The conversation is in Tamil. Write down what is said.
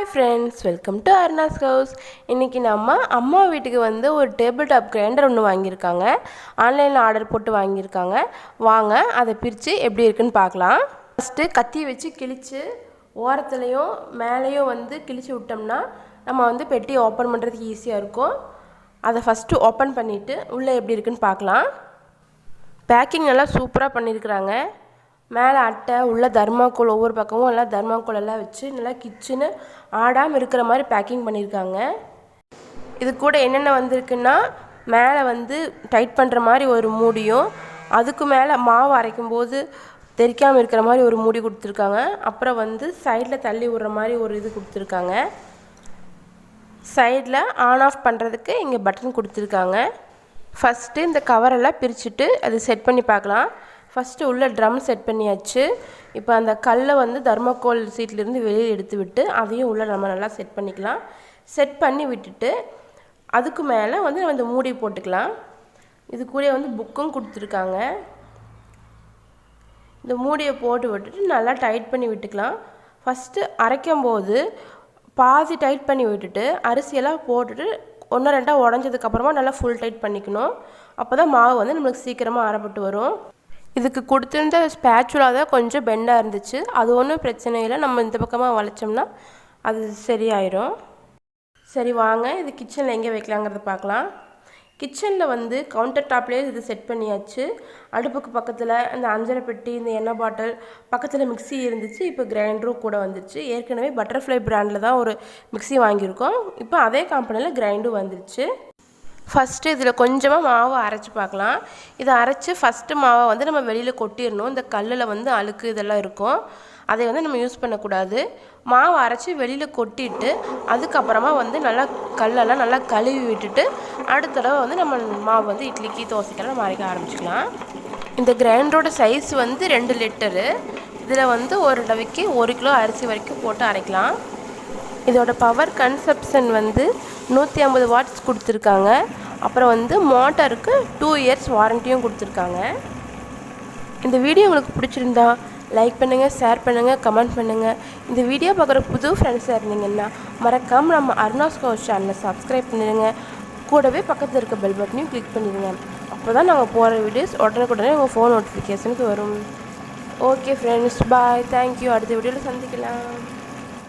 Hi friends, welcome to அருணாஸ் house. இன்றைக்கி நம்ம அம்மா வீட்டுக்கு வந்து ஒரு டேபிள் டாப் கிரைண்டர் ஒன்று வாங்கியிருக்காங்க. ஆன்லைனில் ஆர்டர் போட்டு வாங்கியிருக்காங்க. வாங்க அதை பிரித்து எப்படி இருக்குன்னு பார்க்கலாம். ஃபஸ்ட்டு கத்தி வச்சு கிழித்து ஓரத்துலேயும் மேலேயும் வந்து கிழித்து விட்டோம்னா நம்ம வந்து பெட்டி ஓப்பன் பண்ணுறதுக்கு ஈஸியாக இருக்கும். அதை ஃபஸ்ட்டு ஓப்பன் பண்ணிவிட்டு உள்ளே எப்படி இருக்குன்னு பார்க்கலாம். பேக்கிங் நல்லா சூப்பராக பண்ணியிருக்கிறாங்க. மேலே அட்டை உள்ள தர்மாக்கோல், ஒவ்வொரு பக்கமும் எல்லாம் தர்மாக்கோல் எல்லாம் வச்சு நல்லா கிச்சனு ஆடாமல் இருக்கிற மாதிரி பேக்கிங் பண்ணியிருக்காங்க. இது கூட என்னென்ன வந்திருக்குன்னா, மேலே வந்து டைட் பண்ணுற மாதிரி ஒரு மூடியும், அதுக்கு மேலே மாவு அரைக்கும் போது தெரிக்காமல் இருக்கிற மாதிரி ஒரு மூடி கொடுத்துருக்காங்க. அப்புறம் வந்து சைடில் தள்ளி விடுற மாதிரி ஒரு இது கொடுத்துருக்காங்க. சைடில் ஆன் ஆஃப் பண்ணுறதுக்கு இங்கே பட்டன் கொடுத்துருக்காங்க. ஃபஸ்ட்டு இந்த கவரெல்லாம் பிரிச்சுட்டு அது செட் பண்ணி பார்க்கலாம். ஃபஸ்ட்டு உள்ள ட்ரம் செட் பண்ணியாச்சு. இப்போ அந்த கல்லை வந்து தர்மாக்கோல் சீட்லேருந்து வெளியில் எடுத்து விட்டு அதையும் உள்ளே நம்ம நல்லா செட் பண்ணிக்கலாம். செட் பண்ணி விட்டுட்டு அதுக்கு மேலே வந்து நம்ம இந்த மூடி போட்டுக்கலாம். இது கூட வந்து புக்கும் கொடுத்துருக்காங்க. இந்த மூடியை போட்டு விட்டுட்டு நல்லா டைட் பண்ணி விட்டுக்கலாம். ஃபஸ்ட்டு அரைக்கும் போது பாதி டைட் பண்ணி விட்டுட்டு அரிசியெல்லாம் போட்டுட்டு ஒன்று ரெண்டாக உடஞ்சதுக்கப்புறமா நல்லா ஃபுல் டைட் பண்ணிக்கணும். அப்போ தான் மாவு வந்து நம்மளுக்கு சீக்கிரமாக அரைப்பட்டு வரும். இதுக்கு கொடுத்துருந்த ஸ்பேச்சுலா தான் கொஞ்சம் பெண்டாக இருந்துச்சு. அது ஒன்றும் பிரச்சனை இல்லை, நம்ம இந்த பக்கமாக வளைச்சோம்னா அது சரியாயிடும். சரி வாங்க இது கிச்சனில் எங்கே வைக்கலாங்கிறத பார்க்கலாம். கிச்சனில் வந்து கவுண்டர் டாப்லேயே இது செட் பண்ணியாச்சு. அடுப்புக்கு பக்கத்தில் இந்த அஞ்சரை பெட்டி, இந்த எண்ணெய் பாட்டில் பக்கத்தில் மிக்சி இருந்துச்சு. இப்போ கிரைண்டரும் கூட வந்துருச்சு. ஏற்கனவே பட்டர்ஃப்ளை பிராண்டில் தான் ஒரு மிக்சி வாங்கியிருக்கோம். இப்போ அதே கம்பெனியில் கிரைண்டும் வந்துருச்சு. ஃபஸ்ட்டு இதில் கொஞ்சமாக மாவை அரைச்சி பார்க்கலாம். இதை அரைச்சி ஃபஸ்ட்டு மாவை வந்து நம்ம வெளியில் கொட்டிடணும். இந்த கல்லில் வந்து அழுக்கு இதெல்லாம் இருக்கும், அதை வந்து நம்ம யூஸ் பண்ணக்கூடாது. மாவை அரைச்சி வெளியில் கொட்டிட்டு அதுக்கப்புறமா வந்து நல்லா கல்லெல்லாம் நல்லா கழுவி விட்டுட்டு அடுத்த தடவை வந்து நம்ம மாவு வந்து இட்லிக்கு தோசைக்கெல்லாம் நம்ம அரைக்க ஆரம்பிச்சிக்கலாம். இந்த கிரைண்டரோட சைஸ் வந்து 2 லிட்டரு. இதில் வந்து ஒரு தடவைக்கு 1 கிலோ அரிசி வரைக்கும் போட்டு அரைக்கலாம். இதோட பவர் கன்சப்ஷன் வந்து 150 வாட்ஸ் கொடுத்துருக்காங்க. அப்புறம் வந்து மோட்டருக்கு 2 இயர்ஸ் வாரண்டியும் கொடுத்துருக்காங்க. இந்த வீடியோ உங்களுக்கு பிடிச்சிருந்தா லைக் பண்ணுங்கள், ஷேர் பண்ணுங்கள், கமெண்ட் பண்ணுங்கள். இந்த வீடியோ பார்க்குற புது ஃப்ரெண்ட்ஸாக இருந்தீங்கன்னா மறக்காமல் நம்ம அருணாஸ் ஹவுஸ் சேனலை சப்ஸ்கிரைப் பண்ணிடுங்க. கூடவே பக்கத்தில் இருக்க பெல் பட்டனையும் கிளிக் பண்ணிடுங்க. அப்போ தான் நாங்கள் போகிற வீடியோஸ் உடனுக்குடனே உங்கள் ஃபோன் நோட்டிஃபிகேஷனுக்கு வரும். ஓகே ஃப்ரெண்ட்ஸ், பாய், தேங்க்யூ. அடுத்த வீடியோவில் சந்திக்கலாம்.